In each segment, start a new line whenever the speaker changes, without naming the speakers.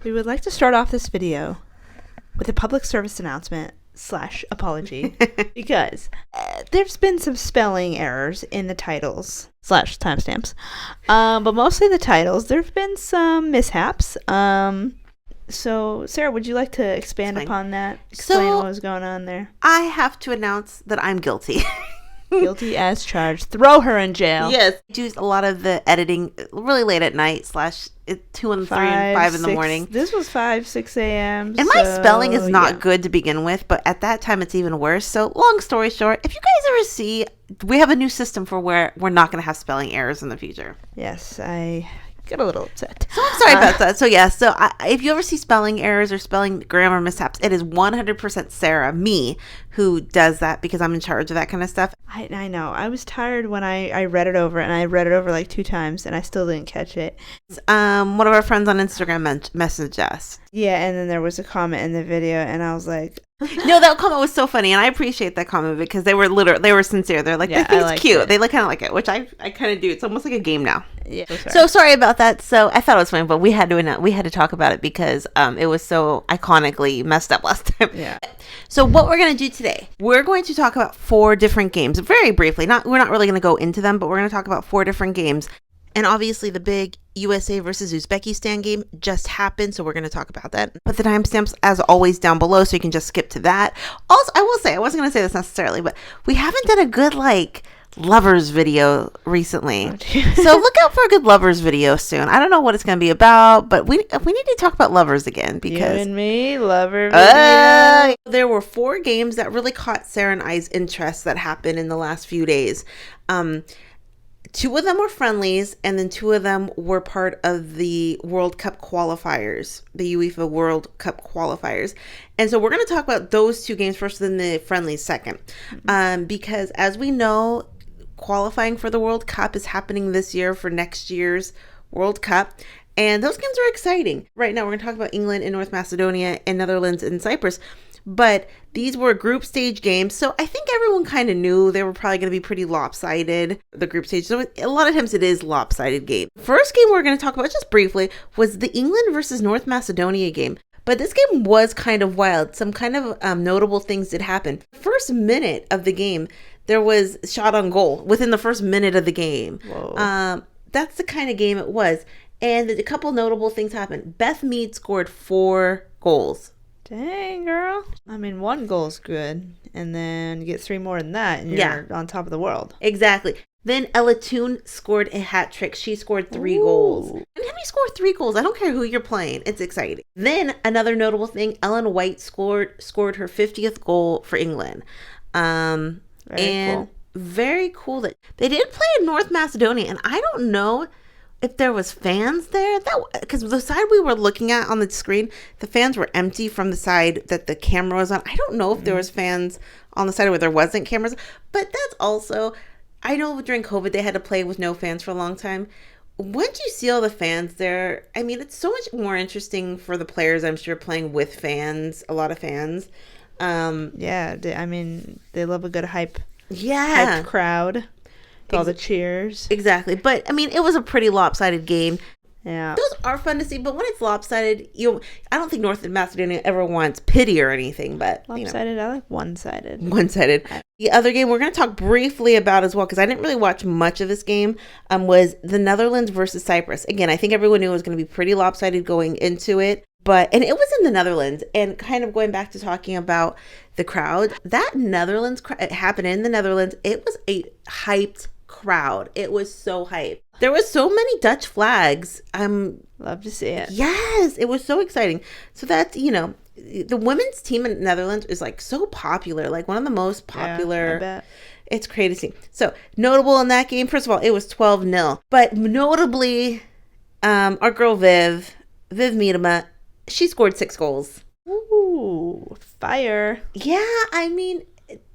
We would like to start off this video with a public service announcement / apology because there's been some spelling errors in the titles / timestamps, but mostly the titles. There's been some mishaps. So Sarah, would you like to expand upon that? Explain what was going on there.
I have to announce that I'm guilty.
Guilty as charged. Throw her in jail.
Yes. I do a lot of the editing really late at night / 2 and 3 and 5 in the morning.
This was 5, 6 a.m.
And my spelling is not good to begin with, but at that time it's even worse. So long story short, if you guys ever see, we have a new system for where we're not going to have spelling errors in the future.
Yes, I got a little upset.
So I'm sorry about that. So yeah, if you ever see spelling errors or spelling grammar mishaps, it is 100% Sarah, me, who does that because I'm in charge of that kind of stuff.
I know. I was tired when I read it over, and I read it over like 2 times, and I still didn't catch it.
One of our friends on Instagram messaged us.
Yeah, and then there was a comment in the video, and I was like...
No, that comment was so funny, and I appreciate that comment because they were sincere. They're like, I think it's cute. They kind of like it, which I kind of do. It's almost like a game now.
Yeah.
So sorry about that. So I thought it was funny, but we had to talk about it because it was so iconically messed up last time.
Yeah.
So what we're going to do today, we're going to talk about 4 different games very briefly. We're not really going to go into them, but we're going to talk about 4 different games. And obviously the big USA versus Uzbekistan game just happened, so we're going to talk about that. Put the timestamps as always down below so you can just skip to that. Also, I will say, I wasn't going to say this necessarily, but we haven't done a good lovers video recently. So look out for a good lovers video soon. I don't know what it's going to be about, but we need to talk about lovers again because
you and me, lover video.
There were 4 games that really caught Sarah and I's interest that happened in the last few days. 2 of them were friendlies, and then 2 of them were part of the World Cup qualifiers, the UEFA World Cup qualifiers. And so we're going to talk about those 2 games first, then the friendlies second. Because as we know, qualifying for the World Cup is happening this year for next year's World Cup. And those games are exciting. Right now, we're going to talk about England and North Macedonia and Netherlands and Cyprus. But these were group stage games, so I think everyone kind of knew they were probably going to be pretty lopsided, the group stage. So a lot of times it is lopsided game. First game we're going to talk about just briefly was the England versus North Macedonia game. But this game was kind of wild. Some kind of notable things did happen. First minute of the game, there was shot on goal within the first minute of the game.
Whoa.
That's the kind of game it was. And a couple notable things happened. Beth Mead scored 4 goals.
Dang, girl. I mean, 1 goal's good, and then you get 3 more than that, and you're on top of the world.
Exactly. Then Toone scored a hat trick. She scored 3 goals. And how many score 3 goals? I don't care who you're playing. It's exciting. Then another notable thing, Ellen White scored her 50th goal for England. Very cool that they did play in North Macedonia, and I don't know if there was fans there, because the side we were looking at on the screen, the fans were empty from the side that the camera was on. I don't know if there was fans on the side where there wasn't cameras, but that's also, I know during COVID they had to play with no fans for a long time. Once you see all the fans there, I mean, it's so much more interesting for the players, I'm sure, playing with fans, a lot of fans.
They love a good hype crowd. All the cheers.
Exactly. But, I mean, it was a pretty lopsided game.
Yeah.
Those are fun to see, but when it's lopsided, I don't think North Macedonia ever wants pity or anything, but,
lopsided, I like one-sided.
One-sided. The other game we're going to talk briefly about as well, because I didn't really watch much of this game, was the Netherlands versus Cyprus. Again, I think everyone knew it was going to be pretty lopsided going into it, and it was in the Netherlands, and kind of going back to talking about the crowd, that Netherlands, it happened in the Netherlands, it was a hyped crowd. It was so hype. There was so many Dutch flags.
Love to see it.
Yes, it was so exciting. So that's, the women's team in Netherlands is so popular, one of the most popular.
Yeah, I bet.
It's crazy. So notable in that game, first of all, it was 12-0. But notably, our girl Vivianne Miedema, she scored 6 goals.
Ooh, fire.
Yeah, I mean,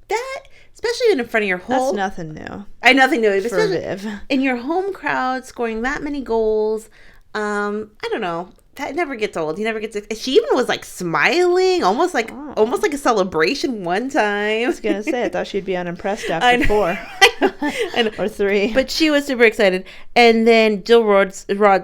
that, especially in front of your whole...
That's nothing new.
Nothing new.
For Viv.
In your home crowd, scoring that many goals. I don't know. That never gets old. You never get to... She even was smiling, almost like a celebration one time.
I was going to say, I thought she'd be unimpressed after 4. Or 3.
But she was super excited. And then Roord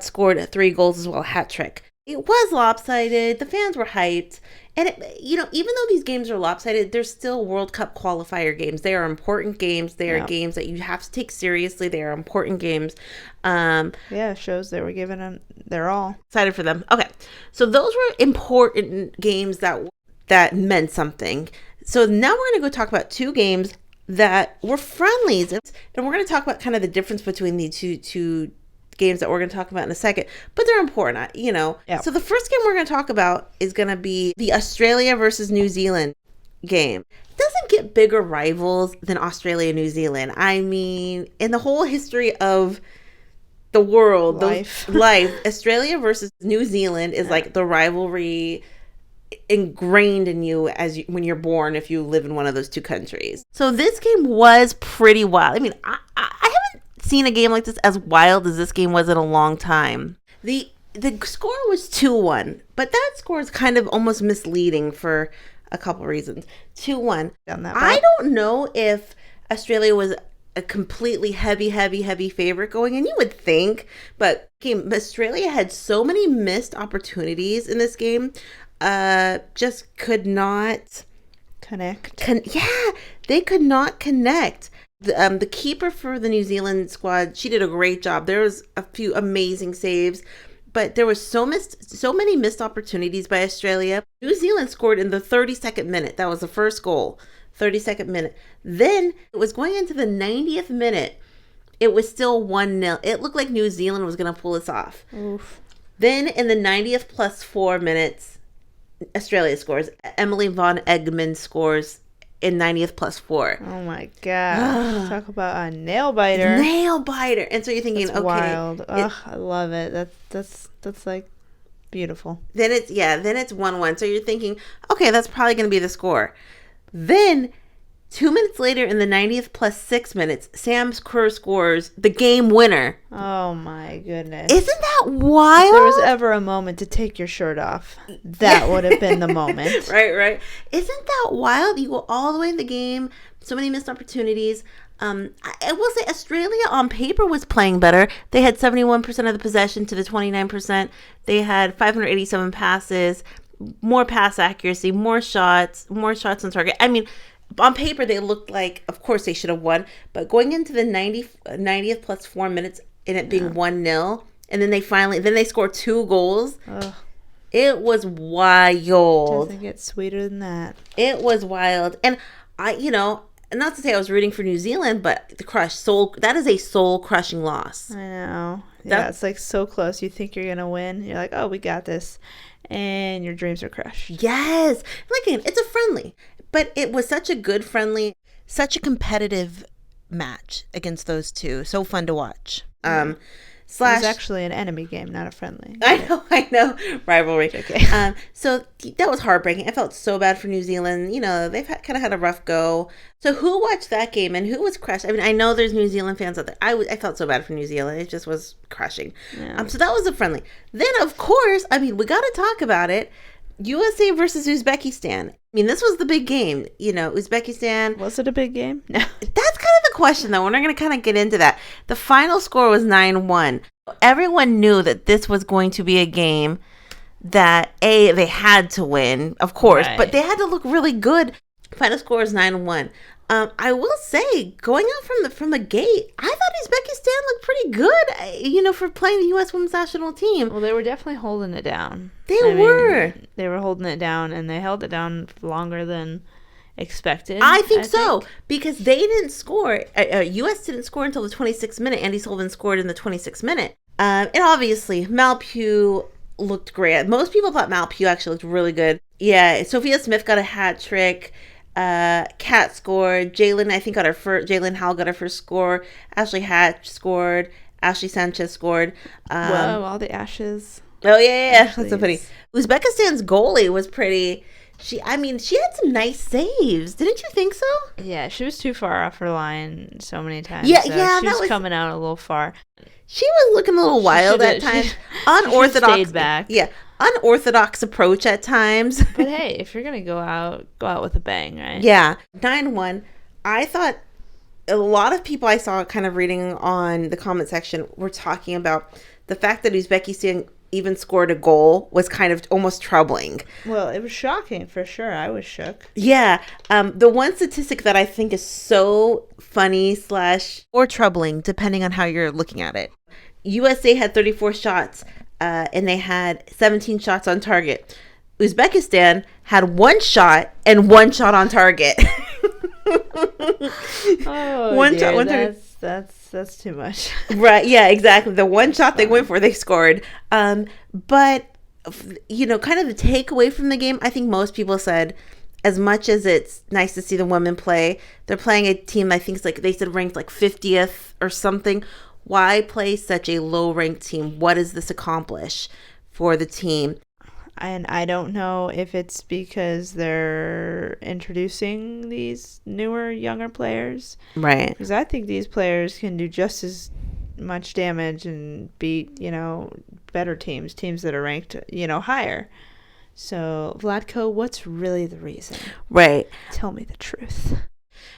scored 3 goals as well, hat trick. It was lopsided. The fans were hyped. And, even though these games are lopsided, they're still World Cup qualifier games. They are important games. They are games that you have to take seriously. They are important games.
It shows they were giving them their all.
Excited for them. Okay. So those were important games that meant something. So now we're going to go talk about two games that were friendlies. And we're going to talk about kind of the difference between the two games that we're going to talk about in a second, but they're important, So the first game we're going to talk about is going to be the Australia versus New Zealand game. It doesn't get bigger rivals than Australia and New Zealand. I mean, in the whole history of the world, life, Australia versus New Zealand is like the rivalry ingrained in you when you're born, if you live in one of those two countries. So this game was pretty wild. I mean, I haven't seen a game like this as wild as this game was in a long time. The score was 2-1, but that score is kind of almost misleading for a couple reasons. 2-1. I don't know if Australia was a completely heavy favorite going in. You would think, but Australia had so many missed opportunities in this game. Just could not
connect.
They could not connect. The keeper for the New Zealand squad, she did a great job. There was a few amazing saves, but there was so many missed opportunities by Australia. New Zealand scored in the 32nd minute. That was the first goal. 32nd minute. Then it was going into the 90th minute. It was still 1-0. It looked like New Zealand was going to pull this off.
Oof.
Then in the 90th plus 4 minutes, Australia scores. Emily von Egmond scores in 90th plus 4.
Oh my gosh. Talk about a nail biter.
And so you're thinking,
that's
okay.
Wild. I love it. That's like beautiful.
Then it's 1-1. So you're thinking, okay, that's probably going to be the score. Then 2 minutes later in the 90th plus 6 minutes, Sam Kerr scores the game winner.
Oh my goodness.
Isn't that wild?
If there was ever a moment to take your shirt off, that would have been the moment.
Right. Isn't that wild? You go all the way in the game. So many missed opportunities. I will say Australia on paper was playing better. They had 71% of the possession to the 29%. They had 587 passes, more pass accuracy, more shots on target. I mean, on paper, they looked like, of course, they should have won. But going into the 90th plus 4 minutes and it being 1-0, and then they scored 2 goals. Ugh. It was wild.
Doesn't get sweeter than that.
It was wild. And not to say I was rooting for New Zealand, but that is a soul-crushing loss.
I know. Yeah, it's like so close. You think you're going to win. You're like, oh, we got this. And your dreams are crushed.
Yes. It's a friendly. But it was such a good friendly, such a competitive match against those two. So fun to watch.
It was actually an enemy game, not a friendly.
I know. Rivalry.
Okay.
So that was heartbreaking. I felt so bad for New Zealand. They've kind of had a rough go. So who watched that game and who was crushed? I mean, I know there's New Zealand fans out there. I felt so bad for New Zealand. It just was crushing. Yeah. So that was a friendly. Then, of course, I mean, we got to talk about it. USA versus Uzbekistan. I mean, this was the big game. Uzbekistan.
Was it a big game? No.
That's kind of the question, though. We're not going to kind of get into that. The final score was 9-1. Everyone knew that this was going to be a game that, they had to win, of course, right. But they had to look really good. Final score was 9-1. I will say, going out from the gate, I thought Uzbekistan looked pretty good, for playing the U.S. women's national team.
Well, they were definitely holding it down.
They were.
They were holding it down, and they held it down longer than expected.
I think so, because they didn't score. U.S. didn't score until the 26th minute. Andy Sullivan scored in the 26th minute. And obviously, Pugh looked great. Most people thought Pugh actually looked really good. Yeah, Sophia Smith got a hat trick. Kat scored. Jalen Howell got her first score. Ashley Hatch scored. Ashley Sanchez scored.
Whoa, all the ashes.
Oh, yeah. That's so funny. Uzbekistan's goalie was pretty. She had some nice saves. Didn't you think so?
Yeah, she was too far off her line so many times.
Yeah,
she was coming out a little far.
She was looking a little wild at times. Unorthodox.
She stayed back.
Yeah, unorthodox approach at times.
But hey, if you're gonna go out with a bang, right?
Yeah, 9-1. I thought a lot of people I saw kind of reading on the comment section were talking about the fact that Uzbekistan, even scored a goal was kind of almost troubling.
Well, it was shocking for sure. I was shook.
Yeah. The one statistic that I think is so funny / or troubling, depending on how you're looking at it. USA had 34 shots and they had 17 shots on target. Uzbekistan had 1 shot and 1 shot on target.
Oh,
one
dear,
shot, one target.
That's too much.
Right. Yeah, exactly. The 1 shot they went for, they scored. But, you know, kind of the takeaway from the game, I think most people said, as much as it's nice to see the women play, they're playing a team I think is like, they said ranked like 50th or something. Why play such a low-ranked team? What does this accomplish for the team?
And I don't know if it's because they're introducing these newer, younger players.
Right.
Because I think these players can do just as much damage and beat, you know, better teams that are ranked, you know, higher. So, Vlatko, what's really the reason?
Right.
Tell me the truth.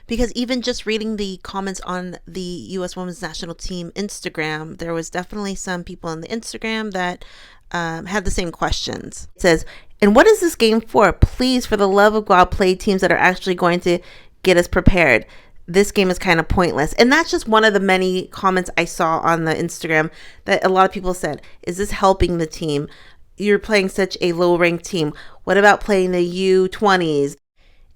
Because even just reading the comments on the U.S. Women's National Team Instagram, there was definitely some people on the Instagram that had the same questions. It says, and what is this game for? Please, for the love of God, play teams that are actually going to get us prepared. This game is kind of pointless. And that's just one of the many comments I saw on the Instagram that a lot of people said, is this helping the team? You're playing such a low-ranked team. What about playing the U20s?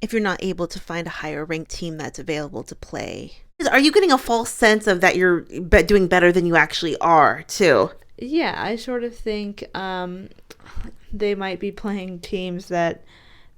If you're not able to find a higher ranked team that's available to play. Are you getting a false sense of that you're doing better than you actually are, too?
Yeah, I sort of think they might be playing teams that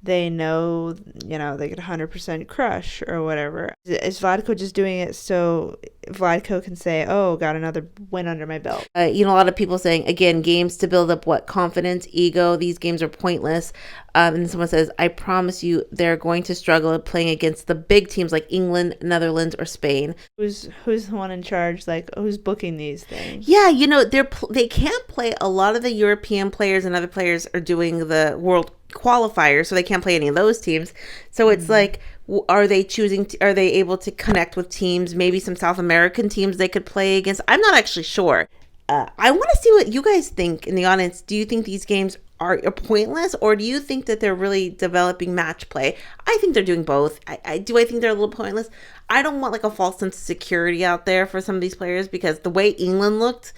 they know, you know, they could 100% crush or whatever. Is Vlatko just doing it so Vlatko can say, oh, got another win under my belt?
You know, a lot of people saying, again, games to build up what? Confidence, ego. These games are pointless. And someone says, I promise you they're going to struggle playing against the big teams like England, Netherlands, or Spain.
Who's the one in charge? Like, who's booking these things?
Yeah, you know, they can't play. A lot of the European players and other players are doing the World qualifiers, so they can't play any of those teams. So it's like, are they able to connect with teams, maybe some South American teams they could play against? I'm not actually sure. I want to see what you guys think in the audience. Do you think these games are pointless, or do you think that they're really developing match play? I think they're doing both. I think they're a little pointless. I don't want like a false sense of security out there for some of these players, because the way England looked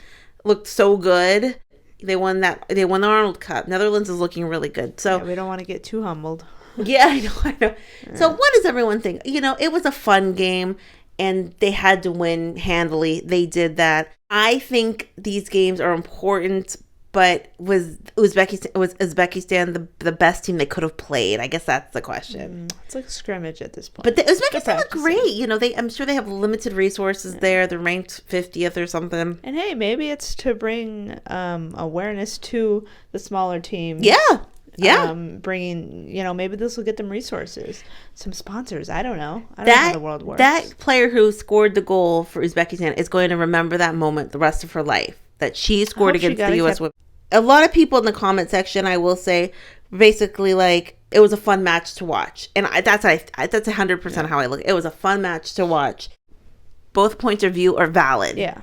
so good. They won the World Cup. Netherlands is looking really good. So
yeah, we don't want to get too humbled.
Yeah, I know. Yeah. So what does everyone think? You know, it was a fun game and they had to win handily. They did that. I think these games are important, but was Uzbekistan the best team they could have played? I guess that's the question.
It's like a scrimmage at this point.
But Uzbekistan look great. You know, I'm sure they have limited resources there. They're ranked 50th or something.
And hey, maybe it's to bring awareness to the smaller teams.
Yeah.
Bringing, you know, maybe this will get them resources, some sponsors. I don't know. I don't know how the world works.
That player who scored the goal for Uzbekistan is going to remember that moment the rest of her life, that she scored against the U.S. women. A lot of people in the comment section, I will say, basically like, it was a fun match to watch. And that's 100% how I look. It was a fun match to watch. Both points of view are valid.
Yeah.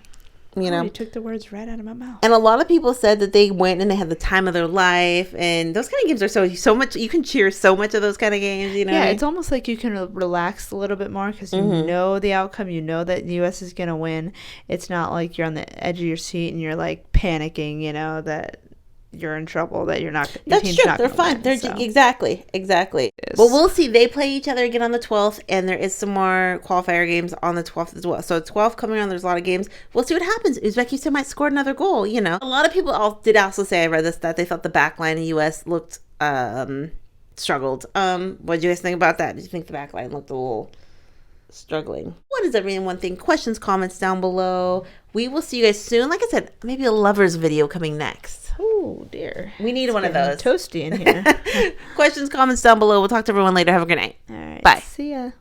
You know,
you took the words right out of my mouth.
And a lot of people said that they went and they had the time of their life, and those kind of games are so much. You can cheer so much of those kind of games. You know,
yeah, it's almost like you can relax a little bit more because you know the outcome. You know that the U.S. is gonna win. It's not like you're on the edge of your seat and you're like panicking. You know that you're in trouble, that you're not.
That's true. They're fine. They're exactly. Well, we'll see. They play each other again on the 12th, and there is some more qualifier games on the 12th as well. So 12th coming on. There's a lot of games. We'll see what happens. Uzbekistan might score another goal. You know, a lot of people did also say, I read this, that they thought the back line in the U.S. looked struggled. What do you guys think about that? Did you think the back line looked a little struggling? What does everyone think? Questions, comments down below. We will see you guys soon. Like I said, maybe a lovers video coming next.
Oh dear,
we need one of those.
Toasty in here.
Questions, comments down below. We'll talk to everyone later. Have a good night.
All right,
bye.
See ya.